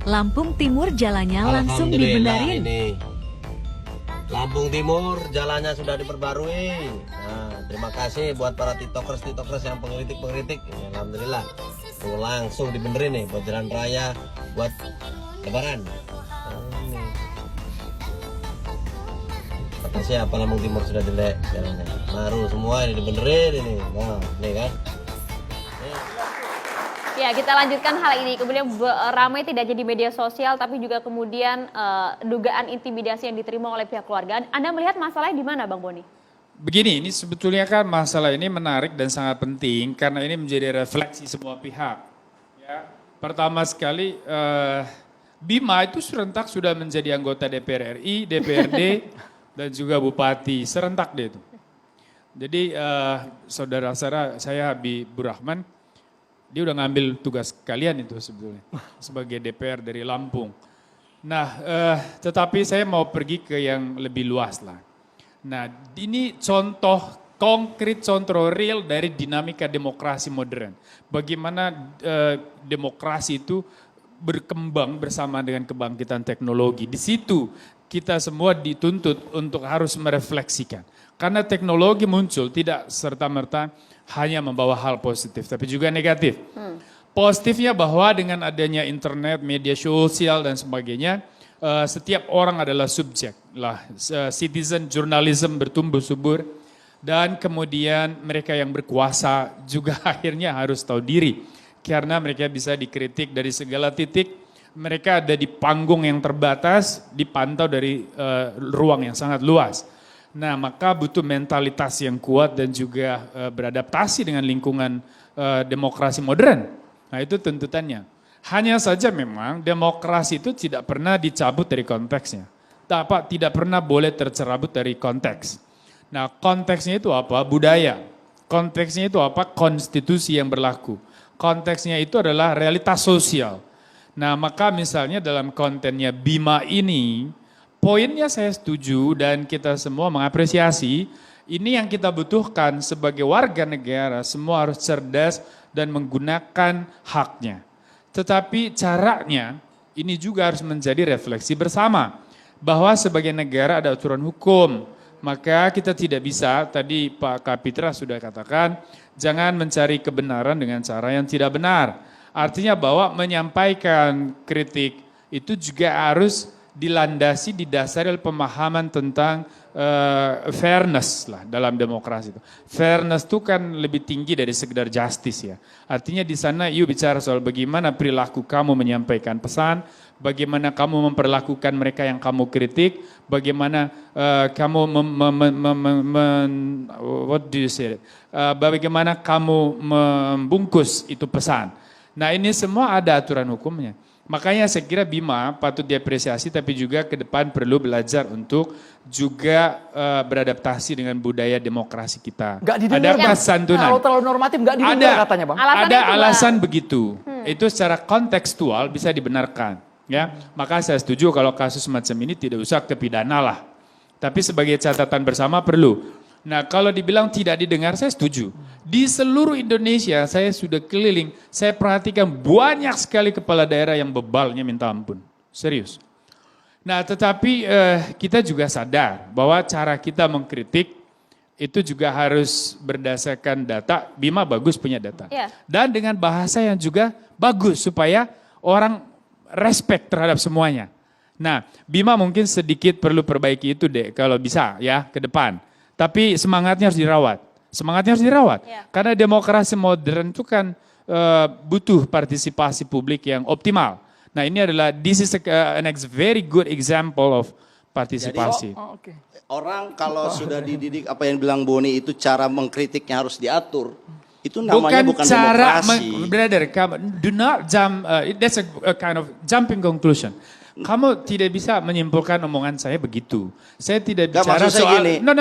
Lampung Timur jalannya langsung dibenerin. Ini. Lampung Timur jalannya sudah diperbarui. Nah, terima kasih buat para tiktokers yang pengkritik. Alhamdulillah. Tuh, langsung dibenerin nih buat jalan raya, buat lebaran. Kata siapa Lampung Timur sudah jelek jalannya. Baru semua ini dibenerin ini. Nah, ini kan. Ya, kita lanjutkan hal ini. Kemudian ramai tidak jadi media sosial, tapi juga kemudian dugaan intimidasi yang diterima oleh pihak keluarga. Anda melihat masalahnya di mana, Bang Boni? Begini, ini sebetulnya kan masalah ini menarik dan sangat penting karena ini menjadi refleksi semua pihak. Ya, pertama sekali, Bima itu serentak sudah menjadi anggota DPR RI, DPRD, dan juga bupati serentak dia itu. Jadi saudara saya Habibur Rahman, dia udah ngambil tugas kalian itu sebetulnya sebagai DPR dari Lampung. Nah, tetapi saya mau pergi ke yang lebih luas lah. Nah, ini contoh konkret, contoh real dari dinamika demokrasi modern. Bagaimana demokrasi itu berkembang bersama dengan kebangkitan teknologi. Di situ kita semua dituntut untuk harus merefleksikan. Karena teknologi muncul tidak serta-merta hanya membawa hal positif, tapi juga negatif. Positifnya bahwa dengan adanya internet, media sosial dan sebagainya, setiap orang adalah subjek lah, citizen journalism bertumbuh subur, dan kemudian mereka yang berkuasa juga akhirnya harus tahu diri, karena mereka bisa dikritik dari segala titik, mereka ada di panggung yang terbatas, dipantau dari ruang yang sangat luas. Nah, maka butuh mentalitas yang kuat dan juga beradaptasi dengan lingkungan demokrasi modern. Nah, itu tuntutannya. Hanya saja memang demokrasi itu tidak pernah dicabut dari konteksnya. Tidak pernah boleh tercerabut dari konteks. Nah, konteksnya itu apa? Budaya. Konteksnya itu apa? Konstitusi yang berlaku. Konteksnya itu adalah realitas sosial. Nah, maka misalnya dalam kontennya Bima ini, poinnya saya setuju dan kita semua mengapresiasi, ini yang kita butuhkan sebagai warga negara, semua harus cerdas dan menggunakan haknya. Tetapi caranya ini juga harus menjadi refleksi bersama, bahwa sebagai negara ada aturan hukum, maka kita tidak bisa, tadi Pak Kapitra sudah katakan, jangan mencari kebenaran dengan cara yang tidak benar. Artinya bahwa menyampaikan kritik itu juga harus dilandasi, didasari oleh pemahaman tentang fairness lah dalam demokrasi itu. Fairness itu kan lebih tinggi dari sekedar justice ya. Artinya di sana you bicara soal bagaimana perilaku kamu menyampaikan pesan, bagaimana kamu memperlakukan mereka yang kamu kritik, bagaimana kamu bagaimana kamu membungkus itu pesan. Nah, ini semua ada aturan hukumnya. Makanya saya kira Bima patut diapresiasi, tapi juga ke depan perlu belajar untuk juga beradaptasi dengan budaya demokrasi kita. Ada kesantunan. Kalau terlalu normatif nggak didengar katanya, Bang. Ada alasan begitu. Itu secara kontekstual bisa dibenarkan. Ya, maka saya setuju kalau kasus semacam ini tidak usah ke pidana lah. Tapi sebagai catatan bersama perlu. Nah, kalau dibilang tidak didengar, saya setuju. Di seluruh Indonesia, saya sudah keliling, saya perhatikan banyak sekali kepala daerah yang bebalnya minta ampun. Serius. Nah, tetapi kita juga sadar bahwa cara kita mengkritik itu juga harus berdasarkan data. Bima bagus punya data. Yeah. Dan dengan bahasa yang juga bagus, supaya orang respect terhadap semuanya. Nah, Bima mungkin sedikit perlu perbaiki itu deh, kalau bisa ya, ke depan. Tapi semangatnya harus dirawat. Semangatnya harus dirawat. Ya. Karena demokrasi modern itu kan butuh partisipasi publik yang optimal. Nah, ini adalah this is a next very good example of partisipasi. Jadi, orang kalau sudah dididik apa yang bilang Boni itu cara mengkritiknya harus diatur. Itu namanya bukan cara demokrasi. Brother, do not jump. That's a kind of jumping conclusion. Kamu tidak bisa menyimpulkan omongan saya begitu. Saya tidak bicara soal... Gini, no,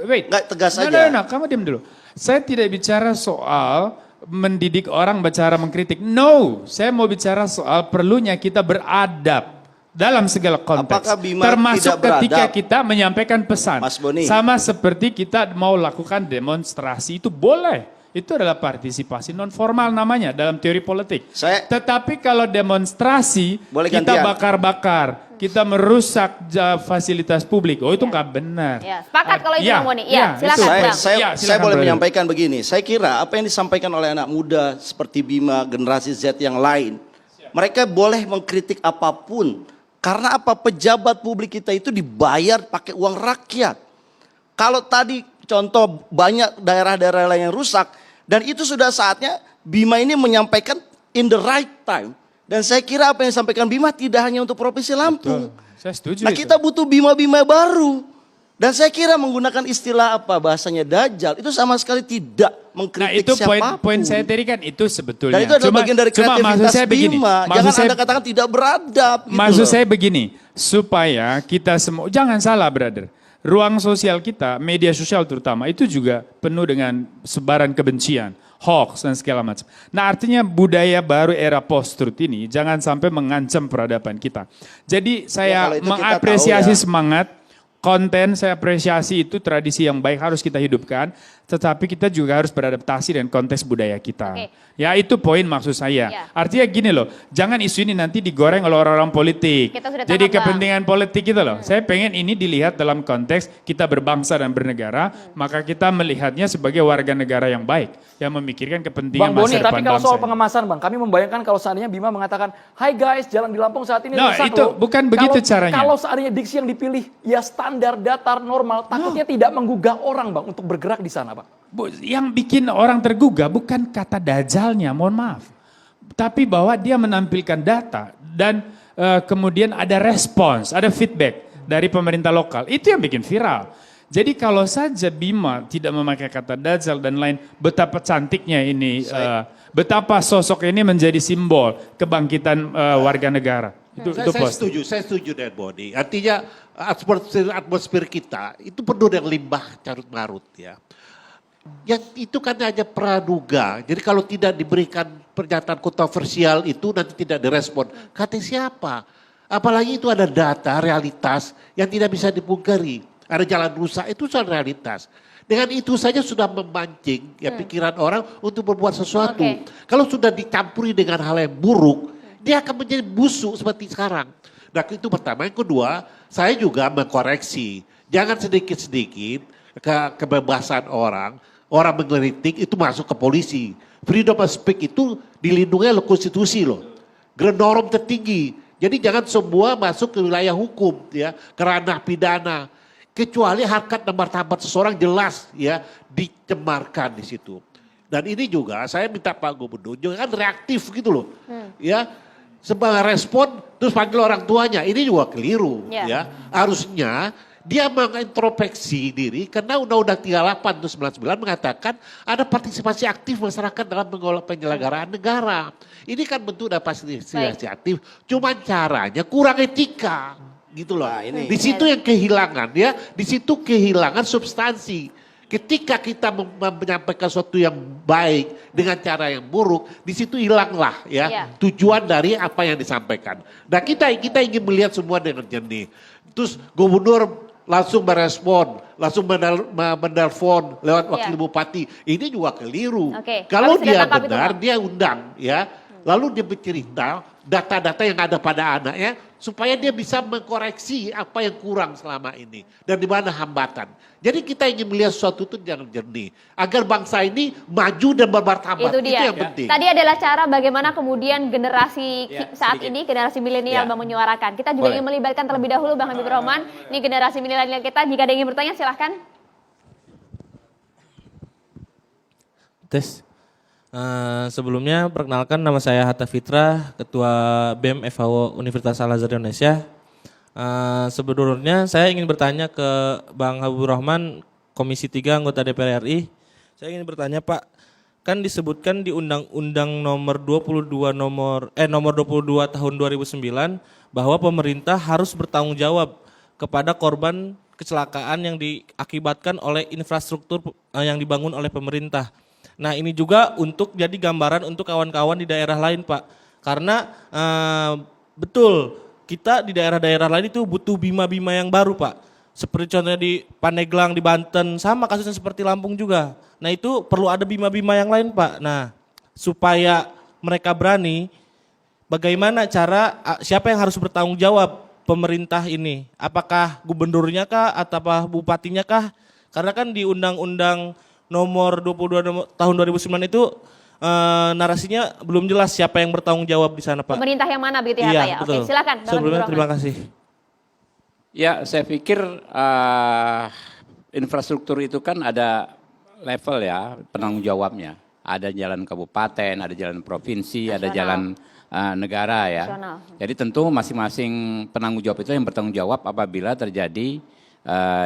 wait. Nggak tegas aja. No, kamu diam dulu. Saya tidak bicara soal mendidik orang bicara mengkritik. No, saya mau bicara soal perlunya kita beradab dalam segala konteks. Termasuk ketika kita menyampaikan pesan. Mas Boni. Sama seperti kita mau lakukan demonstrasi itu boleh. Itu adalah partisipasi non formal namanya dalam teori politik. Saya- Tetapi kalau demonstrasi Boleh kita gantian. bakar-bakar, kita merusak fasilitas publik. Oh itu nggak benar. Ya, sepakat kalau itu Ya, Bang Boni. ya, Ya, silakan itu. Bang. Saya Ya, saya silakan, boleh brother. menyampaikan begini. Saya kira apa yang disampaikan oleh anak muda seperti Bima, generasi Z yang lain, mereka boleh mengkritik apapun. Karena apa? Pejabat publik kita itu dibayar pakai uang rakyat. Kalau tadi contoh banyak daerah-daerah lain yang rusak, dan itu sudah saatnya Bima ini menyampaikan in the right time. Dan saya kira apa yang disampaikan Bima tidak hanya untuk Provinsi Lampung. Saya setuju. Nah itu. kita butuh Bima-Bima baru. Dan saya kira menggunakan istilah apa bahasanya dajal itu sama sekali tidak Nah mengkritik itu siapapun. poin saya tadi kan itu sebetulnya. Dan itu adalah bagian dari maksud kreativitas saya begini. Bima. Maksud Jangan saya, Anda katakan tidak beradab. Gitu maksud loh. saya begini, supaya kita semua, jangan salah brother. Ruang sosial kita, media sosial terutama, itu juga penuh dengan sebaran kebencian, hoax dan segala macam. Nah artinya budaya baru era post-truth ini jangan sampai mengancam peradaban kita. Jadi saya kalau itu kita mengapresiasi tahu ya. semangat, konten, saya apresiasi itu tradisi yang baik harus kita hidupkan, tetapi kita juga harus beradaptasi dengan konteks budaya kita. Oke. Ya itu poin maksud saya. Ya. Artinya gini loh, jangan isu ini nanti digoreng oleh orang-orang politik. Kita sudah Jadi tangkap, Bang. kepentingan politik gitu loh. Saya pengen ini dilihat dalam konteks kita berbangsa dan bernegara, maka kita melihatnya sebagai warga negara yang baik, yang memikirkan kepentingan Bang Boni, masa tapi depan kalau bangsa soal ini. pengemasan Bang, kami membayangkan kalau seandainya Bima mengatakan, "Hai guys, jalan di Lampung saat ini No, rusak itu loh." bukan begitu caranya. Kalau seandainya diksi yang dipilih ya standar, datar, normal, takutnya tidak menggugah orang Bang untuk bergerak di sana Bang. Yang bikin orang tergugah bukan kata dajalnya, mohon maaf. Tapi bahwa dia menampilkan data dan kemudian ada respons, ada feedback dari pemerintah lokal. Itu yang bikin viral. Jadi kalau saja Bima tidak memakai kata dajal dan lain, betapa cantiknya ini, betapa sosok ini menjadi simbol kebangkitan warga negara. Itu Saya setuju dengan Boni. Artinya atmosfer kita itu penuh dengan limbah carut marut ya. Yang itu kan hanya praduga. Jadi kalau tidak diberikan pernyataan kontroversial itu nanti tidak direspon. Kata siapa? Apalagi itu ada data, realitas yang tidak bisa dipungkari. Ada jalan rusak itu soal realitas. Dengan itu saja sudah memancing ya pikiran orang untuk berbuat sesuatu. Oke. Kalau sudah dicampuri dengan hal yang buruk, dia akan menjadi busuk seperti sekarang. Nah itu pertama. Yang kedua, saya juga mengkoreksi. Jangan sedikit-sedikit kebebasan orang mengkritik itu masuk ke polisi. Freedom of speech itu dilindungi oleh konstitusi loh. Norm tertinggi. Jadi jangan semua masuk ke wilayah hukum ya, ke ranah pidana. Kecuali harkat dan martabat seseorang jelas ya dicemarkan di situ. Dan ini juga saya minta Pak Gubernur jangan reaktif gitu loh. Ya, sebagai respon terus panggil orang tuanya. Ini juga keliru ya. Harusnya dia mengintrospeksi diri karena Undang-Undang 38 tahun 99 mengatakan ada partisipasi aktif masyarakat dalam mengelola penyelenggaraan negara. Ini kan bentuk dari partisipasi aktif, cuma caranya kurang etika gitu loh. Nah, ini. Di situ yang kehilangan ya, di situ kehilangan substansi. Ketika kita menyampaikan sesuatu yang baik dengan cara yang buruk, di situ hilanglah ya tujuan dari apa yang disampaikan. Nah kita ingin melihat semua dengan jernih. Terus gubernur langsung merespon, langsung menelpon lewat wakil bupati. Ini juga keliru. Kalau dia benar, dia undang ya. Lalu dia bercerita data-data yang ada pada anaknya supaya dia bisa mengkoreksi apa yang kurang selama ini dan di mana hambatan. Jadi kita ingin melihat sesuatu itu jangan jernih agar bangsa ini maju dan bermartabat. Itu dia. Itu yang penting. Tadi adalah cara bagaimana kemudian generasi saat ini, generasi milenial menyuarakan. Kita juga ingin melibatkan terlebih dahulu Bang Habibur Rahman. Ini generasi milenial kita. Jika ada yang ingin bertanya silahkan. Tes. Sebelumnya perkenalkan nama saya Hatta Fitra, Ketua BEM FHO Universitas Al-Azhar Indonesia. Sebelumnya saya ingin bertanya ke Bang Habibur Rahman, Komisi 3 anggota DPR RI. Saya ingin bertanya Pak, kan disebutkan di Undang-Undang nomor 22 tahun 2009 bahwa pemerintah harus bertanggung jawab kepada korban kecelakaan yang diakibatkan oleh infrastruktur yang dibangun oleh pemerintah. Nah ini juga untuk jadi gambaran untuk kawan-kawan di daerah lain Pak. Karena betul kita di daerah-daerah lain itu butuh bima-bima yang baru Pak. seperti contohnya di Pandeglang, di Banten, sama kasusnya seperti Lampung juga. Nah itu perlu ada bima-bima yang lain Pak. Nah supaya mereka berani, bagaimana cara, siapa yang harus bertanggung jawab pemerintah ini? Apakah gubernurnya kah atau apa bupatinya kah? Karena kan di Undang-Undang nomor 22 tahun 2009 itu narasinya belum jelas siapa yang bertanggung jawab di sana Pak. Pemerintah yang mana begitu ya Iya, Pak ya? betul. Oke, silakan. Bang Sebelumnya Habibur terima Rahman. kasih. Ya, saya pikir infrastruktur itu kan ada level ya penanggung jawabnya. Ada jalan kabupaten, ada jalan provinsi, ada jalan negara ya. Nasional. Jadi tentu masing-masing penanggung jawab itu yang bertanggung jawab apabila terjadi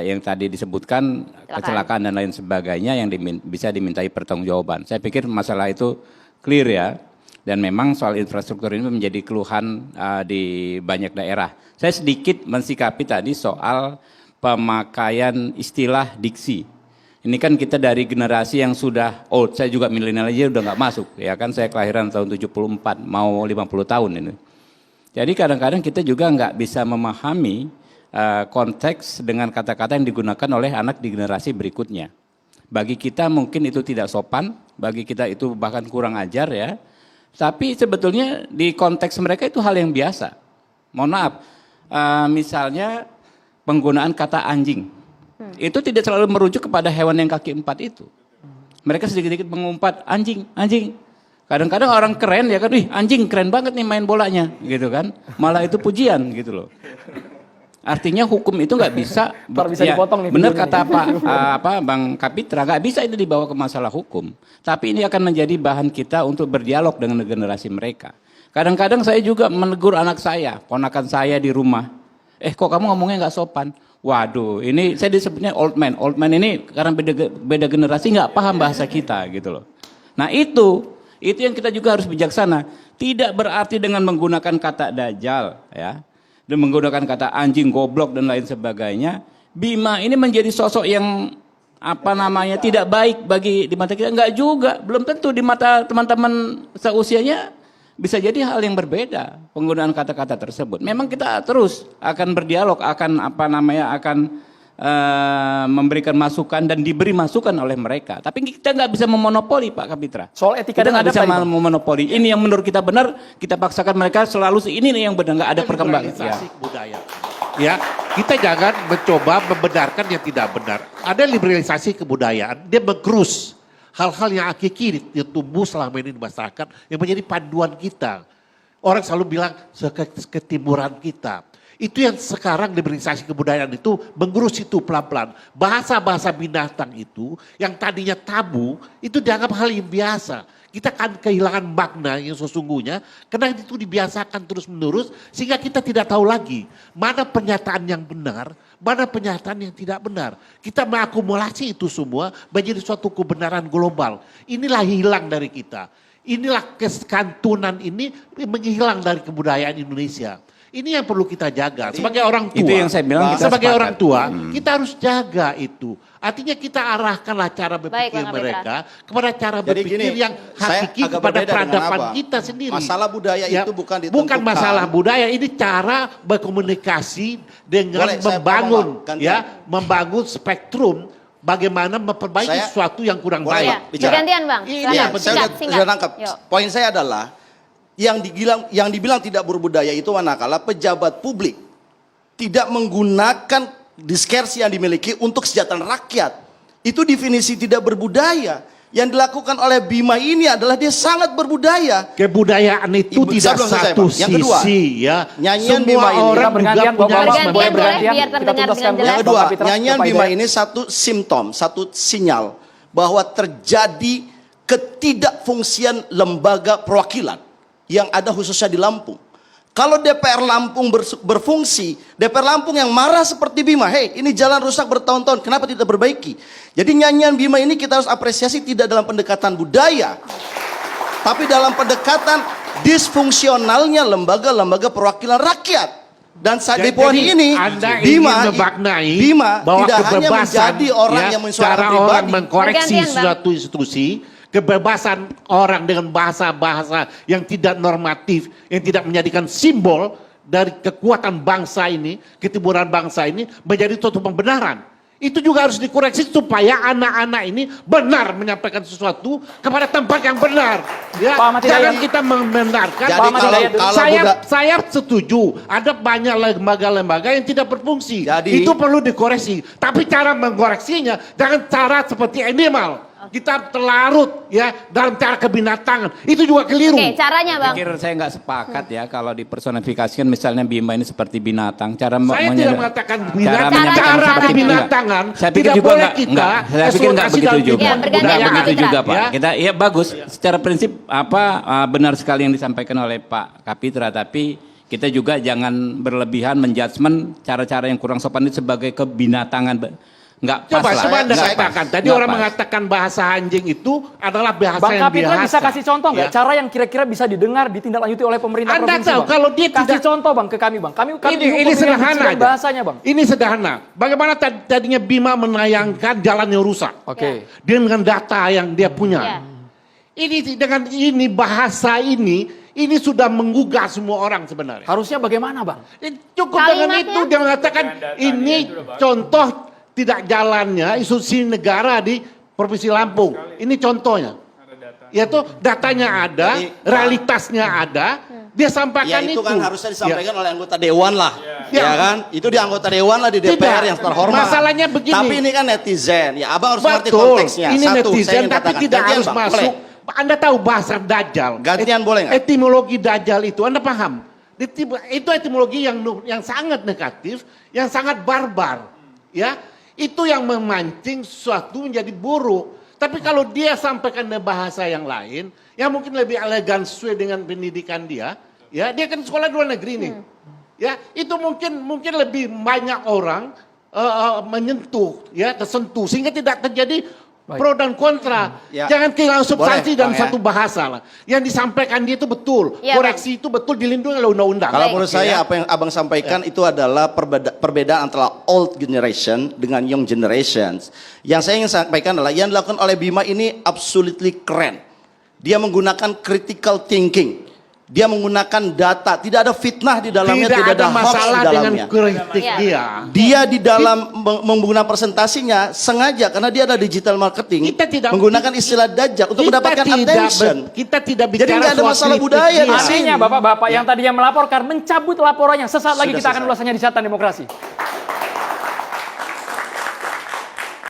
yang tadi disebutkan kecelakaan dan lain sebagainya yang bisa dimintai pertanggungjawaban. Saya pikir masalah itu clear ya. Dan memang soal infrastruktur ini menjadi keluhan di banyak daerah. Saya sedikit mensikapi tadi soal pemakaian istilah diksi. Ini kan kita dari generasi yang sudah old, saya juga milenial aja udah nggak masuk. Ya kan saya kelahiran tahun 74, mau 50 tahun ini. Jadi kadang-kadang kita juga nggak bisa memahami konteks dengan kata-kata yang digunakan oleh anak di generasi berikutnya. Bagi kita mungkin itu tidak sopan, bagi kita itu bahkan kurang ajar ya. Tapi sebetulnya di konteks mereka itu hal yang biasa. Mohon maaf, misalnya penggunaan kata anjing. Itu tidak selalu merujuk kepada hewan yang kaki 4 itu. Mereka sedikit-sedikit mengumpat anjing, anjing. Kadang-kadang orang keren ya kan, wih anjing keren banget nih main bolanya gitu kan. Malah itu pujian gitu loh. Artinya hukum itu nggak bisa, Bisa dipotong nih benar videonya kata Bang Kapitra, nggak bisa itu dibawa ke masalah hukum. Tapi ini akan menjadi bahan kita untuk berdialog dengan generasi mereka. Kadang-kadang saya juga menegur anak saya, ponakan saya di rumah. Kok kamu ngomongnya nggak sopan? Waduh, ini saya disebutnya old man. Old man ini karena beda generasi nggak paham bahasa kita gitu loh. Nah itu yang kita juga harus bijaksana. Tidak berarti dengan menggunakan kata dajjal ya. Dan menggunakan kata anjing, goblok dan lain sebagainya, Bima ini menjadi sosok yang tidak baik bagi di mata kita. Enggak juga, belum tentu di mata teman-teman seusianya bisa jadi hal yang berbeda penggunaan kata-kata tersebut. Memang kita terus akan berdialog, akan memberikan masukan dan diberi masukan oleh mereka. Tapi kita nggak bisa memonopoli Pak Kapitra. Soal etika Kita dan nggak adab bisa tadi, Bang. memonopoli. Ini yang menurut kita benar, kita paksakan mereka selalu ini nih yang benar, nggak ada perkembangan. Ya. Liberalisasi budaya. Ya, kita jangan mencoba membenarkan yang tidak benar. Ada liberalisasi kebudayaan, dia menggerus hal-hal yang hakiki yang tumbuh selama ini di masyarakat yang menjadi panduan kita. Orang selalu bilang ketimuran kita. Itu yang sekarang liberalisasi kebudayaan itu mengurus itu pelan-pelan. Bahasa-bahasa binatang itu yang tadinya tabu itu dianggap hal yang biasa. Kita akan kehilangan makna yang sesungguhnya karena itu dibiasakan terus-menerus sehingga kita tidak tahu lagi mana pernyataan yang benar, mana pernyataan yang tidak benar. Kita mengakumulasi itu semua menjadi suatu kebenaran global. Inilah hilang dari kita. Inilah kesantunan ini menghilang dari kebudayaan Indonesia. Ini yang perlu kita jaga. Sebagai orang tua, Itu yang saya bilang kita sebagai sepakat. orang tua, kita harus jaga itu. Artinya kita arahkanlah cara berpikir Bang mereka kepada cara Jadi berpikir gini, yang saya hakiki agak kepada berbeda dengan peradaban Abang. kita sendiri. Masalah budaya itu bukan ditentukan. Bukan masalah budaya, ini cara berkomunikasi dengan Boleh, saya membangun ngomong, gantian. membangun spektrum bagaimana memperbaiki Saya- sesuatu yang kurang Boleh, baik. Ya, bicara. bergantian Bang. Ini Silakan. yang Iya, saya Singkat. sudah nangkap. Yuk. Poin saya adalah yang dibilang tidak berbudaya itu manakala pejabat publik tidak menggunakan diskresi yang dimiliki untuk kesejahteraan rakyat. Itu definisi tidak berbudaya. Yang dilakukan oleh Bima ini adalah dia sangat berbudaya. Kebudayaan itu Ibu, tidak sebelum selesai, satu Bang. Yang kedua, sisi ya. nyanyian Semua Bima ini- orang Kita bergantian, juga punya Bapak-bapak, Bergantian boleh boleh, bergantian. biar Kita terdengar tuntaskan dengan dulu. jelas. Yang kedua, Bang Kapitra, nyanyian Bapak Bima Hidayat. ini satu simptom, satu sinyal bahwa terjadi ketidakfungsian lembaga perwakilan yang ada khususnya di Lampung. Kalau DPR Lampung berfungsi, DPR Lampung yang marah seperti Bima, hei ini jalan rusak bertahun-tahun, kenapa tidak perbaiki? Jadi nyanyian Bima ini kita harus apresiasi tidak dalam pendekatan budaya, tapi dalam pendekatan disfungsionalnya lembaga-lembaga perwakilan rakyat. Dan saat di poin Jadi, ini, Anda Bima ingin memaknai tidak bahwa hanya kebebasan menjadi orang yang mensuarakan cara pribadi. orang mengkoreksi Bergantian, Bang. suatu institusi, kebebasan orang dengan bahasa-bahasa yang tidak normatif, yang tidak menjadikan simbol, dari kekuatan bangsa ini, ketimuran bangsa ini menjadi suatu pembenaran. Itu juga harus dikoreksi supaya anak-anak ini benar menyampaikan sesuatu kepada tempat yang benar. Ya, Pak Ahmad jangan Hidayat. kita membenarkan. Jadi Saya setuju, ada banyak lembaga-lembaga yang tidak berfungsi. Jadi- Itu perlu dikoreksi. Tapi cara mengkoreksinya jangan cara seperti animal. Kita terlarut ya dalam cara kebinatangan. Itu juga keliru. Oke, caranya Bang. Pikir saya nggak sepakat ya kalau dipersonifikasikan misalnya Bima ini seperti binatang. Cara Saya tidak mengatakan binatang, menyampaikan cara seperti kebinatangan Saya pikir tidak juga boleh nggak, kita saya pikir nggak eksploitasi begitu dalam juga. Ya, bergantian Nggak Pak begitu Kapitra. juga Pak. Ya. Kita ya bagus. Secara prinsip benar sekali yang disampaikan oleh Pak Kapitra, tapi kita juga jangan berlebihan menjudgment cara-cara yang kurang sopan itu sebagai kebinatangan. Nggak pas Coba lah. Anda Saya- katakan. Tadi Nggak orang pas. mengatakan bahasa anjing itu adalah bahasa Bang yang Kapitra biasa. bisa kasih contoh nggak? Ya. Cara yang kira-kira bisa didengar, ditindaklanjuti oleh pemerintah Anda provinsi, tahu Bang? kalau dia kasih tidak- contoh Bang ke kami Bang. Kami Ini dihukum dengan sederhana diksi dan aja. bahasanya Bang. Ini sederhana. Bagaimana tadinya Bima menayangkan jalan yang rusak. Oke. Dengan data yang dia punya. Ya. Ini dengan ini bahasa ini sudah menggugah semua orang sebenarnya. Harusnya bagaimana Bang? Cukup dengan Kalimatnya? itu dia mengatakan ini contoh tidak jalannya institusi negara di Provinsi Lampung. Ini contohnya. Yaitu datanya ada, realitasnya ada, dia Ya sampaikan itu kan harusnya disampaikan Ya. oleh anggota dewan lah. Ya. Ya kan? Itu di anggota dewan lah di DPR Tidak. yang terhormat. Masalahnya begini. Tapi ini kan netizen. Ya Abang harus mengerti Betul, konteksnya. ini Satu, saya netizen ingin tapi katakan. tidak Gantian, harus Bang, masuk. boleh? Anda tahu bahasa Dajjal. Gantian boleh nggak? Etimologi Dajjal itu Anda paham? Itu etimologi yang sangat negatif, yang sangat barbar. Ya, itu yang memancing sesuatu menjadi buruk. Tapi kalau dia sampaikan dengan bahasa yang lain, yang mungkin lebih elegan sesuai dengan pendidikan dia, ya dia kan sekolah di luar negeri nih. Ya, itu mungkin lebih banyak orang menyentuh, ya tersentuh sehingga tidak terjadi pro dan kontra. Ya. Jangan kehilangan substansi Boleh, dalam Bang, ya. satu bahasa lah. Yang disampaikan dia itu betul, Ya, koreksi itu betul dilindungi oleh undang-undang. Kalau Baik. menurut saya apa yang Abang sampaikan itu adalah perbedaan antara old generation dengan young generations. Yang saya ingin sampaikan adalah yang dilakukan oleh Bima ini absolutely keren. Dia menggunakan critical thinking. Dia menggunakan data, tidak ada fitnah di dalamnya, Tidak ada hoax di masalah dengan dalamnya. kritik Ya. dia. Dia di dalam menggunakan presentasinya sengaja karena dia ada digital marketing Kita tidak- menggunakan istilah dajjal untuk mendapatkan attention. Kita tidak Jadi bicara nggak ada soal masalah kritik budaya dia. di sini. Artinya Bapak-bapak yang tadinya melaporkan mencabut laporannya. Sesaat lagi Sudah kita akan selesai. ulasannya di Catatan Demokrasi.